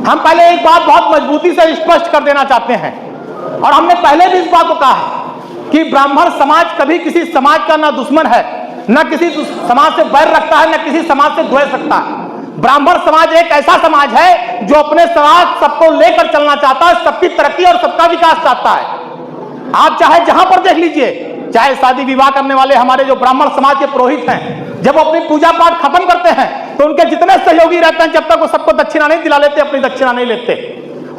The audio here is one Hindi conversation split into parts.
हम पहले एक बात बहुत मजबूती से स्पष्ट कर देना चाहते हैं, और हमने पहले भी इस बात को कहा है कि ब्राह्मण समाज कभी किसी समाज का ना दुश्मन है, न किसी समाज से बैर रखता है, न किसी समाज से द्वेष रखता है। ब्राह्मण समाज एक ऐसा समाज है जो अपने समाज सबको लेकर चलना चाहता है, सबकी तरक्की और सबका विकास चाहता है। आप चाहे जहां पर देख लीजिए, चाहे शादी विवाह करने वाले हमारे जो ब्राह्मण समाज के पुरोहित हैं, जब अपनी पूजा पाठ खत्म करते हैं तो उनके जितने सहयोगी रहते हैं, जब तक वो सबको दक्षिणा नहीं दिला लेते, अपनी दक्षिणा नहीं लेते।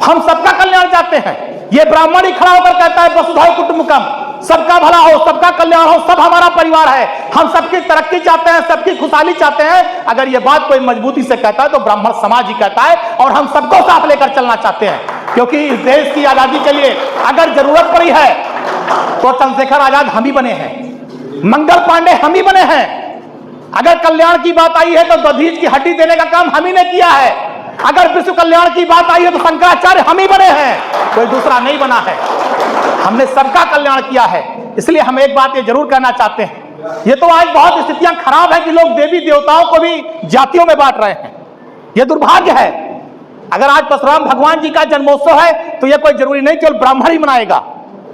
हम सबका कल्याण चाहते हैं। ये ब्राह्मण ही खड़ा होकर कहता है वसुधैव कुटुंबकम, सबका भला हो, सबका कल्याण हो, सब हमारा परिवार है, हम सबकी तरक्की चाहते हैं, सबकी खुशहाली चाहते हैं। अगर ये बात कोई मजबूती से कहता है तो ब्राह्मण समाज ही कहता है, और हम सबको साथ लेकर चलना चाहते हैं। क्योंकि इस देश की आजादी के लिए अगर जरूरत पड़ी है तो चंद्रशेखर आजाद हम ही बने हैं, मंगल पांडे हम ही बने हैं। अगर कल्याण की बात आई है तो दधीच की हड्डी देने का काम हम ही ने किया है। अगर विश्व कल्याण की बात आई है तो शंकराचार्य हम ही बने हैं, कोई दूसरा नहीं बना है। हमने सबका कल्याण किया है। इसलिए हम एक बात ये जरूर कहना चाहते हैं, ये तो आज बहुत स्थितियां खराब है कि लोग देवी देवताओं को भी जातियों में बांट रहे हैं। ये दुर्भाग्य है। अगर आज परशुराम भगवान जी का जन्मोत्सव है तो यह कोई जरूरी नहीं केवल ब्राह्मण ही मनाएगा।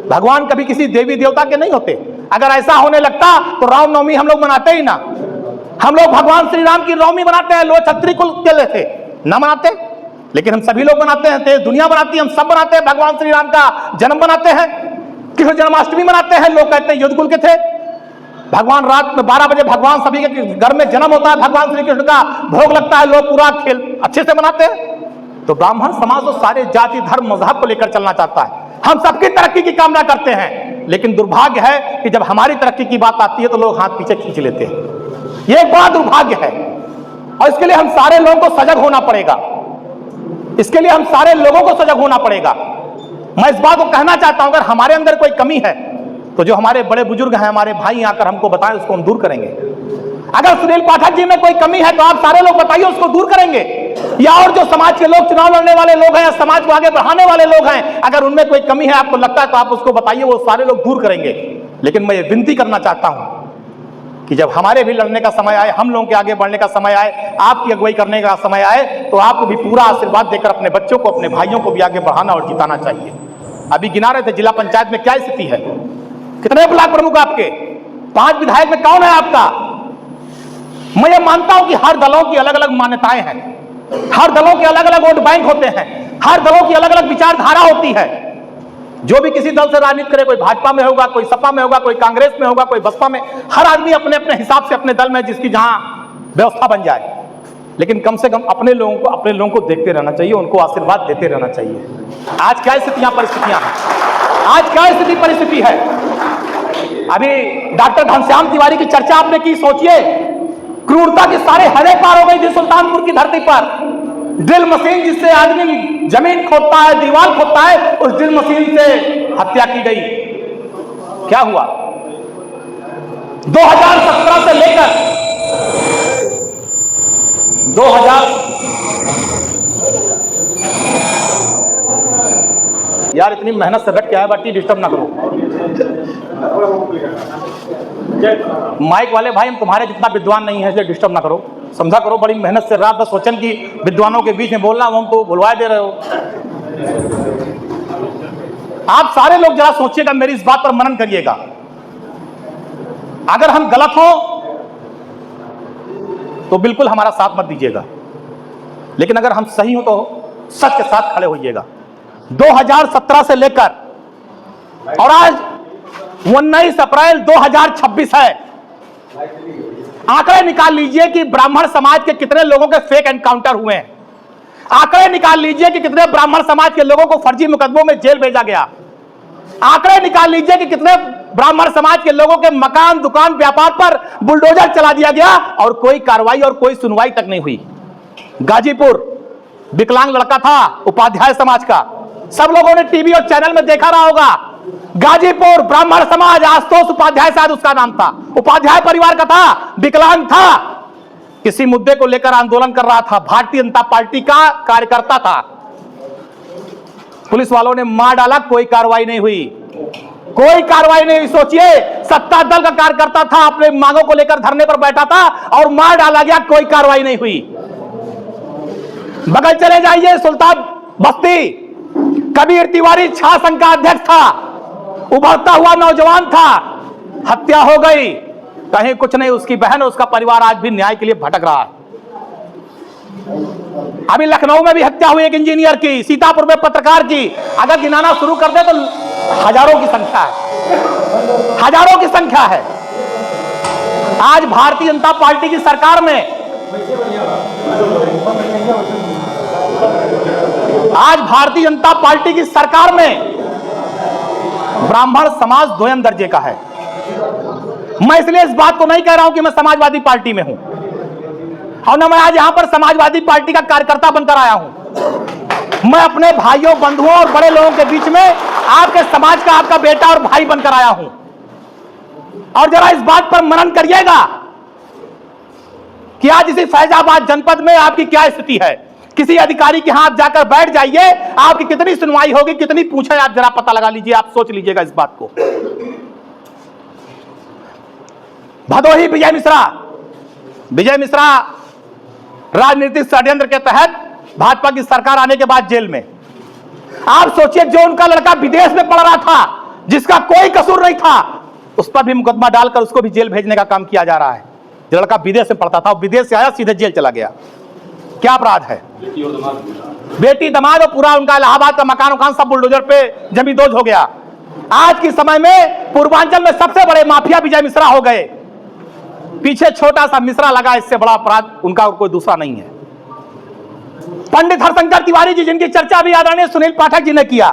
भगवान कभी किसी देवी देवता के नहीं होते। अगर ऐसा होने लगता तो रामनवमी हम लोग मनाते ही ना। हम लोग भगवान श्री राम की नवमी मनाते हैं, लोग क्षत्रिय कुल के थे ना मनाते, लेकिन हम सभी लोग मनाते हैं, देश दुनिया मनाती है, हम सब मनाते हैं। भगवान श्री राम का जन्म मनाते हैं, कृष्ण जन्माष्टमी मनाते हैं। लोग कहते हैं युद्ध कुल के थे। भगवान रात में 12 बजे भगवान सभी के घर में जन्म होता है, भगवान श्री कृष्ण का भोग लगता है, लोग पूरा खेल अच्छे से मनाते हैं। तो ब्राह्मण समाज तो सारे जाति धर्म मजहब को लेकर चलना चाहता है। हम सबकी तरक्की की कामना करते हैं, लेकिन दुर्भाग्य है कि जब हमारी तरक्की की बात आती है तो लोग हाथ पीछे खींच लेते हैं। यह एक बड़ा दुर्भाग्य है, और इसके लिए हम सारे लोगों को सजग होना पड़ेगा। इसके लिए हम सारे लोगों को सजग होना पड़ेगा। मैं इस बात को कहना चाहता हूं, अगर हमारे अंदर कोई कमी है तो जो हमारे बड़े बुजुर्ग हैं, हमारे भाई आकर हमको बताएं, उसको हम दूर करेंगे। अगर सुनील पाठक जी में कोई कमी है तो आप सारे लोग बताइए, उसको दूर करेंगे। या और जो समाज के लोग, चुनाव लड़ने वाले लोग हैं, समाज को आगे बढ़ाने वाले लोग हैं, अगर उनमें कोई कमी है आपको लगता है तो आप उसको बताइए, वो सारे लोग दूर करेंगे। लेकिन मैं ये विनती करना चाहता हूं कि जब हमारे भी लड़ने का समय आए, हम लोगों के आगे बढ़ने का समय आए, आपकी अगुवाई करने का समय आए, तो आपको भी पूरा आशीर्वाद देकर अपने बच्चों को, अपने भाइयों को भी आगे बढ़ाना और जिताना चाहिए। अभी गिना रहे थे जिला पंचायत में क्या स्थिति है, कितने ब्लॉक प्रमुख आपके, 5 विधायक में कौन है आपका। मैं ये मानता हूं कि हर दलों की अलग अलग मान्यताएं हैं, हर दलों के अलग अलग वोट बैंक होते हैं, हर दलों की अलग अलग विचारधारा होती है। जो भी किसी दल से राजनीति करे, कोई भाजपा में होगा, कोई सपा में होगा, कोई कांग्रेस में होगा, कोई बसपा में, हर आदमी अपने अपने हिसाब से अपने दल में जिसकी जहां व्यवस्था बन जाए। लेकिन कम से कम अपने लोगों को देखते रहना चाहिए, उनको आशीर्वाद देते रहना चाहिए। आज क्या परिस्थितियां हैं, आज क्या स्थिति परिस्थिति है। अभी डॉक्टर घनश्याम तिवारी की चर्चा आपने की, सोचिए क्रूरता की सारे हदें पार हो गई थी सुल्तानपुर की धरती पर। ड्रिल मशीन जिससे आदमी जमीन खोदता है, दीवार खोदता है, उस ड्रिल मशीन से हत्या की गई। क्या हुआ 2017 से लेकर 2000 यार इतनी मेहनत से बैठ के आया, बाटी डिस्टर्ब ना करो। माइक वाले भाई, हम तुम्हारे जितना विद्वान नहीं है, इसलिए डिस्टर्ब ना करो, समझा करो। बड़ी मेहनत से रात भर सोचन की विद्वानों के बीच में बोलना, वो हमको बुलवाए दे रहे हो। आप सारे लोग जरा सोचिएगा, मेरी इस बात पर मनन करिएगा। अगर हम गलत हो तो बिल्कुल हमारा साथ मत दीजिएगा, लेकिन अगर हम सही हो तो सच के साथ खड़े होइएगा। 2017 से लेकर और आज 19 अप्रैल 2026 है। आंकड़े निकाल लीजिए कि ब्राह्मण समाज के कितने लोगों के फेक एनकाउंटर हुए हैं। आंकड़े निकाल लीजिए कि कितने ब्राह्मण समाज के लोगों को फर्जी मुकदमों में जेल भेजा गया। आंकड़े निकाल लीजिए कि कितने ब्राह्मण समाज के लोगों के मकान, दुकान, व्यापार पर बुलडोजर चला दिया गया और कोई कार्रवाई और कोई सुनवाई तक नहीं हुई। गाजीपुर विकलांग लड़का था, उपाध्याय समाज का, सब लोगों ने टीवी और चैनल में देखा रहा होगा। गाजीपुर ब्राह्मण समाज, आशुतोष उपाध्याय शायद उसका नाम था, उपाध्याय परिवार का था, विकलांग था, किसी मुद्दे को लेकर आंदोलन कर रहा था, भारतीय जनता पार्टी का कार्यकर्ता था। पुलिस वालों ने मार डाला, कोई कार्रवाई नहीं हुई, कोई कार्रवाई नहीं हुई। सोचिए, सत्ता दल का कार्यकर्ता था, अपने मांगों को लेकर धरने पर बैठा था और मार डाला गया, कोई कार्रवाई नहीं हुई। बगल चले जाइए सुल्तान बस्ती, कबीर तिवारी छा संघ का अध्यक्ष था, उभरता हुआ नौजवान था, हत्या हो गई, कहीं कुछ नहीं, उसकी बहन और उसका परिवार आज भी न्याय के लिए भटक रहा है। अभी लखनऊ में भी हत्या हुई एक इंजीनियर की, सीतापुर में पत्रकार की, अगर गिनाना शुरू कर दे तो हजारों की संख्या है, हजारों की संख्या है। आज भारतीय जनता पार्टी की सरकार में, आज भारतीय जनता पार्टी की सरकार में ब्राह्मण समाज दोयम दर्जे का है। मैं इसलिए इस बात को नहीं कह रहा हूं कि मैं समाजवादी पार्टी में हूं और ना मैं आज यहां पर समाजवादी पार्टी का कार्यकर्ता बनकर आया हूं। मैं अपने भाइयों, बंधुओं और बड़े लोगों के बीच में आपके समाज का आपका बेटा और भाई बनकर आया हूं। और जरा इस बात पर मनन करिएगा कि आज इसी फैजाबाद जनपद में आपकी क्या स्थिति है। किसी अधिकारी के यहां आप जाकर बैठ जाइए, आपकी कितनी सुनवाई होगी, कितनी पूछे, आप जरा पता लगा लीजिए, आप सोच लीजिएगा इस बात को। भदोही विजय मिश्रा राजनीतिक षड्यंत्र के तहत भाजपा की सरकार आने के बाद जेल में। आप सोचिए, जो उनका लड़का विदेश में पढ़ रहा था, जिसका कोई कसूर नहीं था, उस पर भी मुकदमा डालकर उसको भी जेल भेजने का काम किया जा रहा है। जो लड़का विदेश में पढ़ता था, विदेश से आया सीधे जेल चला गया। क्या अपराध है? बेटी दमाद और पूरा उनका इलाहाबाद का मकान सब बुलडोजर पे जमींदोज हो गया। आज के समय में पूर्वांचल में सबसे बड़े माफिया विजय मिश्रा हो गए। पीछे छोटा सा मिश्रा लगा, इससे बड़ा अपराध उनका कोई दूसरा नहीं है। पंडित हरशंकर तिवारी जी, जिनकी चर्चा भी आदरणीय सुनील पाठक जी ने किया,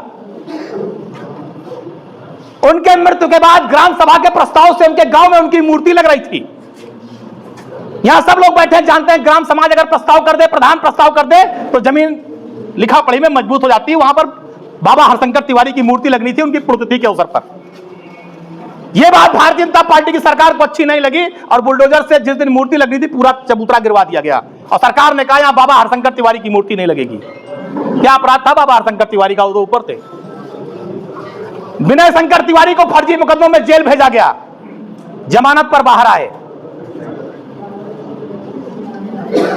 उनके मृत्यु के बाद ग्राम सभा के प्रस्ताव से उनके गांव में उनकी मूर्ति लग रही थी। यहां सब लोग बैठे जानते हैं, ग्राम समाज अगर प्रस्ताव कर दे, प्रधान प्रस्ताव कर दे, तो जमीन लिखा पढ़ी में मजबूत हो जाती है। वहां पर बाबा हरशंकर तिवारी की मूर्ति लगनी थी उनकी पुण्यतिथि के अवसर पर। यह बात भारतीय जनता पार्टी की सरकार को अच्छी नहीं लगी और बुलडोजर से जिस दिन मूर्ति लगनी थी पूरा चबूतरा गिरवा दिया गया और सरकार ने कहा यहां बाबा हरशंकर तिवारी की मूर्ति नहीं लगेगी। क्या अपराध था बाबा हरशंकर तिवारी का? वो ऊपर थे। विनय शंकर तिवारी को फर्जी मुकदमों में जेल भेजा गया, जमानत पर बाहर आए।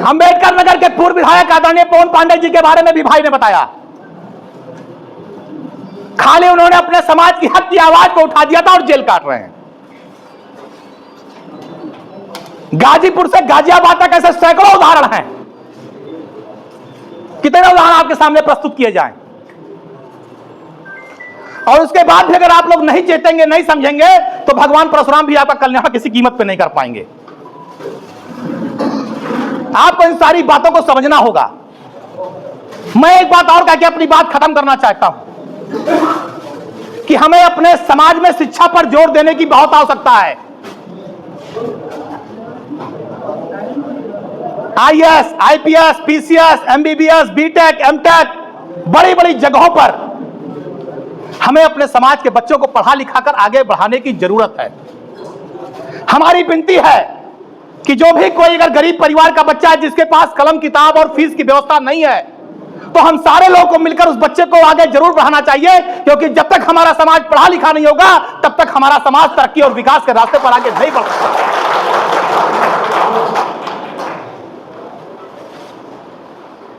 अंबेडकर नगर के पूर्व विधायक आदरणीय पवन पांडे जी के बारे में भी भाई ने बताया, खाली उन्होंने अपने समाज की हक की आवाज को उठा दिया था और जेल काट रहे हैं। गाजीपुर से गाजियाबाद तक ऐसे सैकड़ों उदाहरण हैं। कितने उदाहरण आपके सामने प्रस्तुत किए जाएं और उसके बाद भी अगर आप लोग नहीं चेतेंगे, नहीं समझेंगे, तो भगवान परशुराम भी आपका कल्याण किसी कीमत पे नहीं कर पाएंगे। आपको इन सारी बातों को समझना होगा। मैं एक बात और कह के अपनी बात खत्म करना चाहता हूं कि हमें अपने समाज में शिक्षा पर जोर देने की बहुत आवश्यकता है। IAS, IPS, PCS, MBBS, BTech, MTech, बड़ी बड़ी जगहों पर हमें अपने समाज के बच्चों को पढ़ा लिखाकर आगे बढ़ाने की जरूरत है। हमारी विनती है कि जो भी कोई अगर गरीब परिवार का बच्चा है जिसके पास कलम, किताब और फीस की व्यवस्था नहीं है, तो हम सारे लोगों को मिलकर उस बच्चे को आगे जरूर बढ़ाना चाहिए, क्योंकि जब तक हमारा समाज पढ़ा लिखा नहीं होगा तब तक हमारा समाज तरक्की और विकास के रास्ते पर आगे नहीं बढ़ सकता।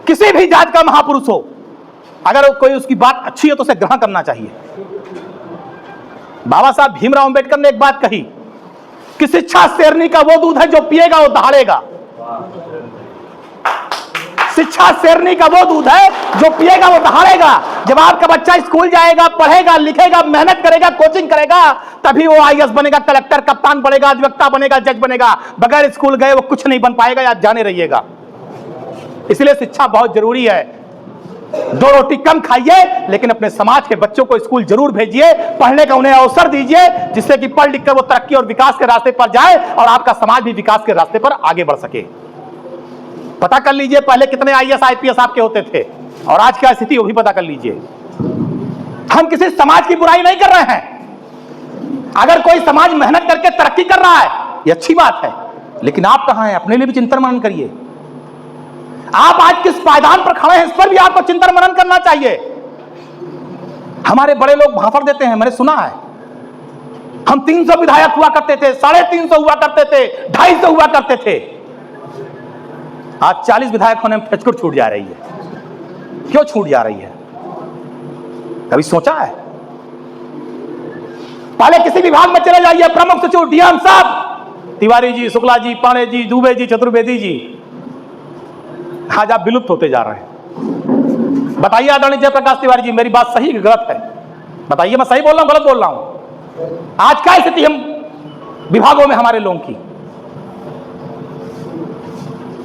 किसी भी जात का महापुरुष हो, अगर कोई उसकी बात अच्छी है तो उसे ग्रहण करना चाहिए। बाबा साहब भीमराव अंबेडकर ने एक बात कही कि शिक्षा शेरनी का वो दूध है जो पिएगा वो दहाड़ेगा। शिक्षा शेरनी का वो दूध है जो पिएगा वो दहाड़ेगा। जब आपका बच्चा स्कूल जाएगा, पढ़ेगा, लिखेगा, मेहनत करेगा, कोचिंग करेगा, तभी वो आईएएस बनेगा, कलेक्टर, कप्तान बनेगा, अधिवक्ता बनेगा, जज बनेगा। बगैर स्कूल गए वो कुछ नहीं बन पाएगा, या जाने रहिएगा। इसलिए शिक्षा बहुत जरूरी है। दो रोटी कम खाइए, लेकिन अपने समाज के बच्चों को स्कूल जरूर भेजिए, पढ़ने का उन्हें अवसर दीजिए, जिससे कि पढ़ लिख कर वो तरक्की और विकास के रास्ते पर जाए और आपका समाज भी विकास के रास्ते पर आगे बढ़ सके। पता कर लीजिए पहले कितने आईएएस आईपीएस आपके होते थे और आज क्या स्थिति, वो भी पता कर लीजिए। हम किसी समाज की बुराई नहीं कर रहे हैं। अगर कोई समाज मेहनत करके तरक्की कर रहा है, ये अच्छी बात है, लेकिन आप कहां हैं? अपने लिए भी चिंतन मनन करिए। आप आज किस पायदान पर खड़े हैं, इस पर भी आपको चिंतन मनन करना चाहिए। हमारे बड़े लोग भाफड़ देते हैं, मैंने सुना है। हम 300 विधायक हुआ करते थे, 350 हुआ करते थे, 250 हुआ करते थे। आज 40 विधायक होने में फेचकुट छूट जा रही है। क्यों छूट जा रही है? कभी सोचा है? पहले किसी विभाग में चले जाइए, प्रमुख सचिव, डीएम साहब, तिवारी जी, शुक्ला जी, पांडे जी, दुबे जी, चतुर्वेदी जी, आज आप विलुप्त होते जा रहे हैं। बताइए आदरणीय जयप्रकाश तिवारी जी, मेरी बात सही कि गलत है? बताइए, मैं सही बोल रहा हूं, गलत बोल रहा हूं? आज क्या स्थिति हम विभागों में हमारे लोगों की?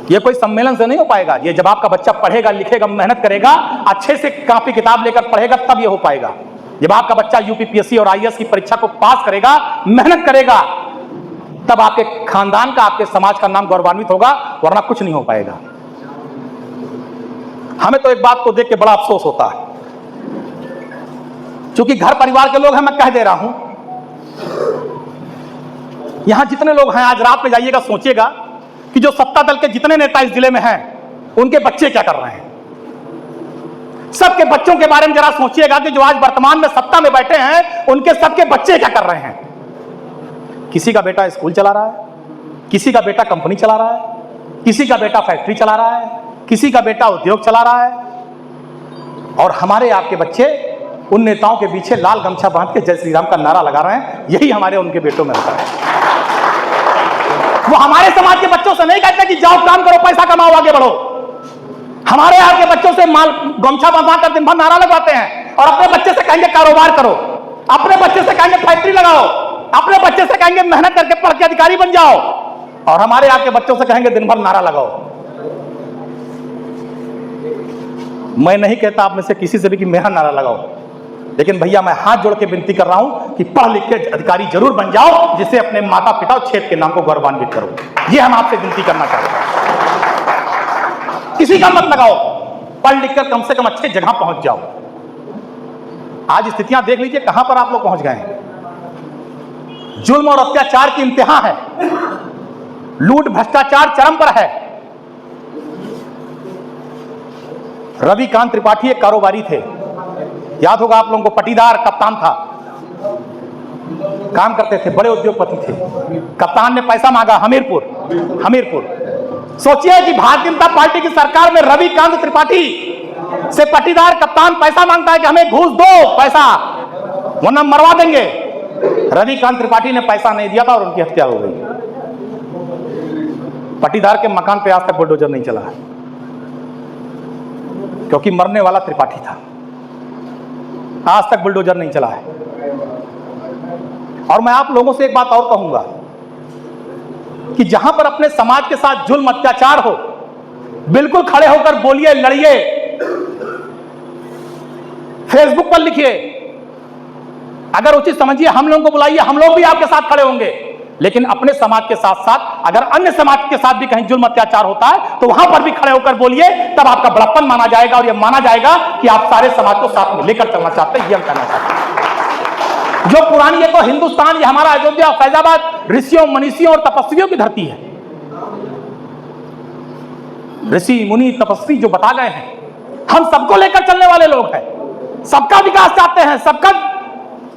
ये कोई सम्मेलन से नहीं हो पाएगा। ये जब आपका बच्चा पढ़ेगा, लिखेगा, मेहनत करेगा, अच्छे से कॉपी किताब लेकर पढ़ेगा, तब ये हो पाएगा। जब आपका बच्चा यूपीपीएससी और आईएएस की परीक्षा को पास करेगा, मेहनत करेगा, तब आपके खानदान का, आपके समाज का नाम गौरवान्वित होगा, वरना कुछ नहीं हो पाएगा। हमें तो एक बात को देख के बड़ा अफसोस होता है, क्योंकि घर परिवार के लोग हैं, मैं कह दे रहा हूं, यहां जितने लोग हैं, आज रात में जाइएगा, सोचिएगा कि जो सत्ता दल के जितने नेता इस जिले में हैं, उनके बच्चे क्या कर रहे हैं। सबके बच्चों के बारे में जरा सोचिएगा कि जो आज वर्तमान में सत्ता में बैठे हैं, उनके सबके बच्चे क्या कर रहे हैं। किसी का बेटा स्कूल चला रहा है, किसी का बेटा कंपनी चला रहा है, किसी का बेटा फैक्ट्री चला रहा है, किसी का बेटा उद्योग चला रहा है, और हमारे आपके बच्चे उन नेताओं के पीछे लाल गमछा बांध के जय श्री राम का नारा लगा रहे हैं। यही हमारे उनके बेटों में होता है। वो हमारे समाज के बच्चों से नहीं कहते कि जाओ काम करो, पैसा कमाओ, आगे बढ़ो। हमारे आपके बच्चों से माल गमछा बांधा कर दिन भर नारा लगाते हैं, और अपने बच्चे से कहेंगे कारोबार करो, अपने बच्चे से कहेंगे फैक्ट्री लगाओ, अपने बच्चे से कहेंगे मेहनत करके पढ़ के अधिकारी बन जाओ, और हमारे आपके बच्चों से कहेंगे दिन भर नारा लगाओ। मैं नहीं कहता आप में से किसी से भी कि मेरा नारा लगाओ, लेकिन भैया मैं हाथ जोड़ के विनती कर रहा हूं कि पढ़ लिख के अधिकारी जरूर बन जाओ, जिससे अपने माता पिता और क्षेत्र के नाम को गौरवान्वित करो। ये हम आपसे विनती करना चाहते हैं। किसी का मत लगाओ, पढ़ लिख कर कम से कम अच्छे जगह पहुंच जाओ। आज स्थितियां देख लीजिए कहां पर आप लोग पहुंच गए हैं। जुल्म और अत्याचार की इंतहा है, लूट भ्रष्टाचार चरम पर है। रविकांत त्रिपाठी एक कारोबारी थे, याद होगा आप लोगों को, पटीदार कप्तान था, काम करते थे, बड़े उद्योगपति थे। कप्तान ने पैसा मांगा हमीरपुर। सोचिए कि भारतीय जनता पार्टी की सरकार में रविकांत त्रिपाठी से पटीदार कप्तान पैसा मांगता है कि हमें घूस दो, पैसा वरना मरवा देंगे। रविकांत त्रिपाठी ने पैसा नहीं दिया था और उनकी हत्या हो गई। पटीदार के मकान पे आज तक बुलडोजर नहीं चला है, क्योंकि मरने वाला त्रिपाठी था। आज तक बुलडोजर नहीं चला है। और मैं आप लोगों से एक बात और कहूंगा कि जहां पर अपने समाज के साथ जुल्म अत्याचार हो, बिल्कुल खड़े होकर बोलिए, लड़िए, फेसबुक पर लिखिए, अगर उचित समझिए हम लोगों को बुलाइए, हम लोग भी आपके साथ खड़े होंगे। लेकिन अपने समाज के साथ साथ अगर अन्य समाज के साथ भी कहीं जुल्म अत्याचार होता है तो वहां पर भी खड़े होकर बोलिए, तब आपका बड़प्पन माना जाएगा और यह माना जाएगा कि आप सारे समाज को साथ में लेकर चलना चाहते हैं। ये हम कहना चाहते हैं। जो पुरानी ये तो हिंदुस्तान, ये हमारा अयोध्या फैजाबाद ऋषियों मनीषियों और तपस्वियों की धरती है। ऋषि मुनि तपस्वी जो बता गए हैं, हम सबको लेकर चलने वाले लोग हैं। सबका विकास चाहते हैं, सबका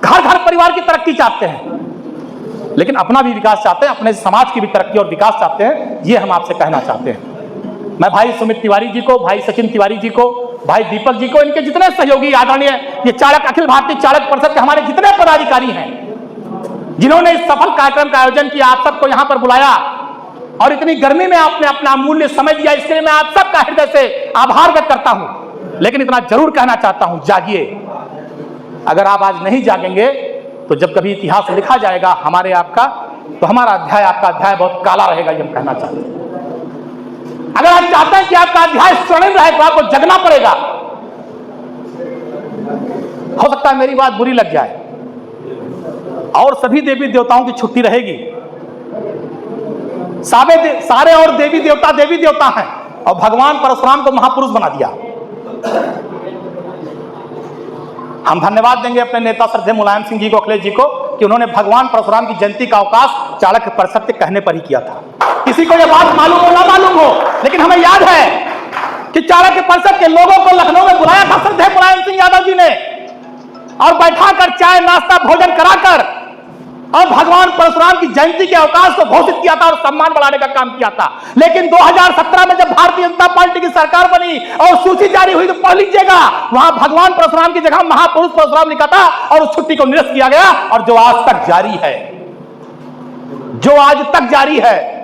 घर घर परिवार की तरक्की चाहते हैं, लेकिन अपना भी विकास चाहते हैं, अपने समाज की भी तरक्की और विकास चाहते हैं। ये हम आपसे कहना चाहते हैं। मैं भाई सुमित तिवारी जी को, भाई सचिन तिवारी जी को, भाई दीपक जी को, इनके जितने सहयोगी आदरणीय ये चालक, अखिल भारतीय चालक परिषद के हमारे जितने पदाधिकारी हैं, जिन्होंने इस सफल कार्यक्रम का आयोजन किया, आप सबको यहां पर बुलाया और इतनी गर्मी में आपने अपना अमूल्य समय दिया, इसके लिए मैं आप सबका हृदय से आभार व्यक्त करता हूं। लेकिन इतना जरूर कहना चाहता हूं, जागिए। अगर आप आज नहीं जागेंगे तो जब कभी इतिहास लिखा जाएगा हमारे आपका, तो हमारा अध्याय, आपका अध्याय बहुत काला रहेगा। ये हम कहना चाहते हैं। अगर आप चाहते हैं कि आपका अध्याय स्वर्णिम रहे तो आपको जगना पड़ेगा। हो सकता है मेरी बात बुरी लग जाए, और सभी देवी देवताओं की छुट्टी रहेगी। सारे और देवी देवता हैं, और भगवान परशुराम को महापुरुष बना दिया। हम धन्यवाद देंगे अपने नेता श्रद्धेय मुलायम सिंह जी को, अखिलेश जी को, कि उन्होंने भगवान परशुराम की जयंती का अवकाश चाणक्य परिषद के कहने पर ही किया था। किसी को यह बात मालूम हो ना मालूम हो, लेकिन हमें याद है कि चाणक्य परिषद के लोगों को लखनऊ में बुलाया था श्रद्धेय मुलायम सिंह यादव जी ने, और बैठाकर चाय नाश्ता भोजन कराकर और भगवान परशुराम की जयंती के अवकाश को घोषित किया था और सम्मान बढ़ाने का काम किया था। लेकिन 2017 में जब भारतीय जनता पार्टी की सरकार बनी और सूची जारी हुई तो पढ़ लीजिएगा, वहां भगवान परशुराम की जगह महापुरुष परशुराम लिखा था और उस छुट्टी को निरस्त किया गया, और जो आज तक जारी है, जो आज तक जारी है।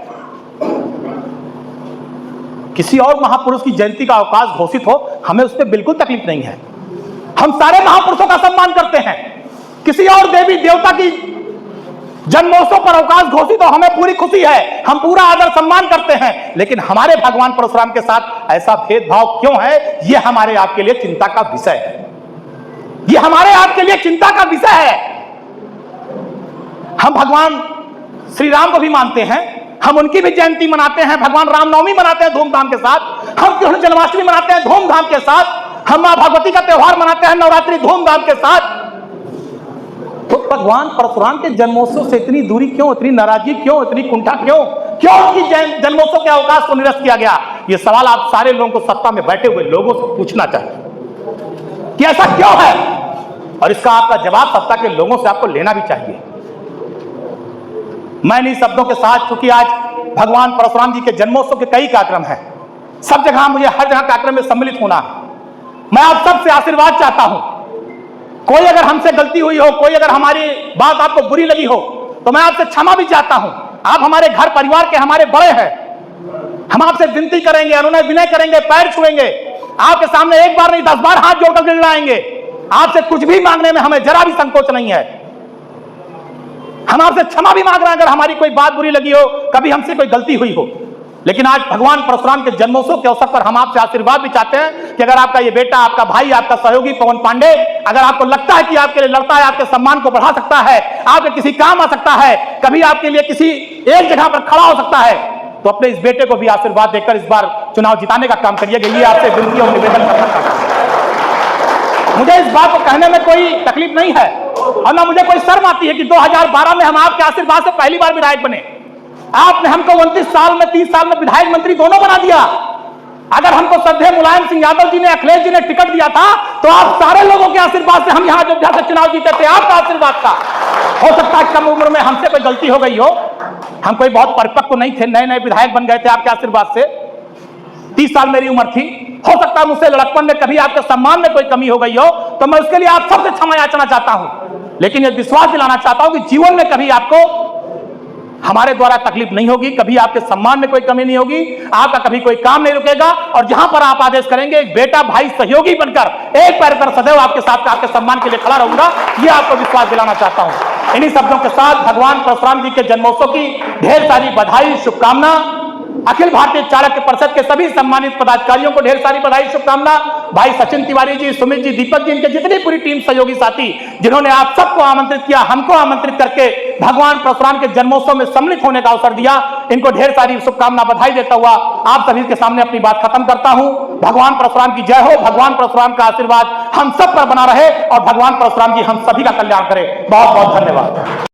किसी और महापुरुष की जयंती का अवकाश घोषित हो, हमें उस पर बिल्कुल तकलीफ नहीं है। हम सारे महापुरुषों का सम्मान करते हैं। किसी और देवी देवता की जन्मोत्सव पर अवकाश घोषित हो, हमें पूरी खुशी है, हम पूरा आदर सम्मान करते हैं। लेकिन हमारे भगवान परशुराम के साथ ऐसा भेदभाव क्यों है, यह हमारे आपके लिए चिंता का विषय है। यह हमारे आपके लिए चिंता का विषय है। हम भगवान श्री राम को भी मानते हैं, हम उनकी भी जयंती मनाते हैं, भगवान रामनवमी मनाते हैं धूमधाम के साथ, हम कृष्ण जन्माष्टमी मनाते हैं धूमधाम के साथ, हम मां भगवती का त्योहार मनाते हैं नवरात्रि धूमधाम के साथ। तो भगवान परशुराम के जन्मोत्सव से इतनी दूरी क्यों, इतनी नाराजगी क्यों, इतनी कुंठा क्यों, क्यों उनकी जन्मोत्सव के अवकाश को निरस्त किया गया? यह सवाल आप सारे लोगों को, सत्ता में बैठे हुए लोगों से पूछना चाहिए कि ऐसा क्यों है, और इसका आपका जवाब सत्ता के लोगों से आपको लेना भी चाहिए। मैं इन शब्दों के साथ, क्योंकि आज भगवान परशुराम जी के जन्मोत्सव के कई कार्यक्रम हैं, सब जगह मुझे हर जगह कार्यक्रम में सम्मिलित होना है। मैं आप सबसे आशीर्वाद चाहता हूं। कोई अगर हमसे गलती हुई हो, कोई अगर हमारी बात आपको बुरी लगी हो, तो मैं आपसे क्षमा भी चाहता हूं। आप हमारे घर परिवार के हमारे बड़े हैं, हम आपसे विनती करेंगे, अनुनय विनय करेंगे, पैर छुएंगे, आपके सामने एक बार नहीं 10 बार हाथ जोड़कर गिड़गिड़ाएंगे। आपसे कुछ भी मांगने में हमें जरा भी संकोच नहीं है। हम आपसे क्षमा भी मांग रहे हैं अगर हमारी कोई बात बुरी लगी हो, कभी हमसे कोई गलती हुई हो। लेकिन आज भगवान परशुराम के जन्मोत्सव के अवसर पर हम आपसे आशीर्वाद भी चाहते हैं कि अगर आपका ये बेटा, आपका भाई, आपका सहयोगी पवन पांडे, अगर आपको लगता है कि आपके लिए लड़ता है, आपके सम्मान को बढ़ा सकता है, आपके किसी काम आ सकता है, कभी आपके लिए किसी एक जगह पर खड़ा हो सकता है, तो अपने इस बेटे को भी आशीर्वाद देकर इस बार चुनाव जिताने का काम करिएगा। ये आपसे विनती और निवेदन करता हूं। मुझे इस बात को कहने में कोई तकलीफ नहीं है और ना मुझे कोई शर्म आती है कि 2012 में हम आपके आशीर्वाद से पहली बार विधायक बने। आपने हमको 29 साल में, 30 साल में विधायक मंत्री दोनों बना दिया। अगर हमको श्रद्धेय मुलायम सिंह यादव जी ने, अखिलेश जी ने टिकट दिया था, तो आप सारे लोगों के आशीर्वाद से हम यहाँ अयोध्या से चुनाव जीते थे। आपका आशीर्वाद था। हो सकता है कम उम्र में हमसे कोई गलती हो गई हो, हम कोई बहुत परिपक्व नहीं थे, नए नए विधायक बन गए थे आपके आशीर्वाद से। 30 साल मेरी उम्र थी। हो सकता है मुझसे लड़कपन में कभी आपके सम्मान में कोई कमी हो गई हो, तो मैं उसके लिए आप सबसे क्षमा याचना चाहता हूं। लेकिन यह विश्वास दिलाना चाहता हूं कि जीवन में कभी आपको हमारे द्वारा तकलीफ नहीं होगी, कभी आपके सम्मान में कोई कमी नहीं होगी, आपका कभी कोई काम नहीं रुकेगा, और जहां पर आप आदेश करेंगे एक बेटा, भाई, सहयोगी बनकर एक पैर पर सदैव आपके साथ, आपके सम्मान के लिए खड़ा रहूंगा। यह आपको विश्वास दिलाना चाहता हूं। इन्हीं शब्दों के साथ भगवान परशुराम जी के जन्मोत्सव की ढेर सारी बधाई, शुभकामना। अखिल भारतीय चाणक्य परिषद के सभी सम्मानित पदाधिकारियों को ढेर सारी बधाई, शुभकामना। भाई सचिन तिवारी जी, सुमित जी, दीपक जी, इनके जितनी पूरी टीम, सहयोगी साथी, जिन्होंने आप सबको आमंत्रित किया, हमको आमंत्रित करके भगवान परशुराम के जन्मोत्सव में सम्मिलित होने का अवसर दिया, इनको ढेर सारी शुभकामना, बधाई देता हुआ आप सभी के सामने अपनी बात खत्म करता हूं। भगवान परशुराम की जय हो। भगवान परशुराम का आशीर्वाद हम सब पर बना रहे और भगवान परशुराम जी हम सभी का कल्याण करें। बहुत बहुत धन्यवाद।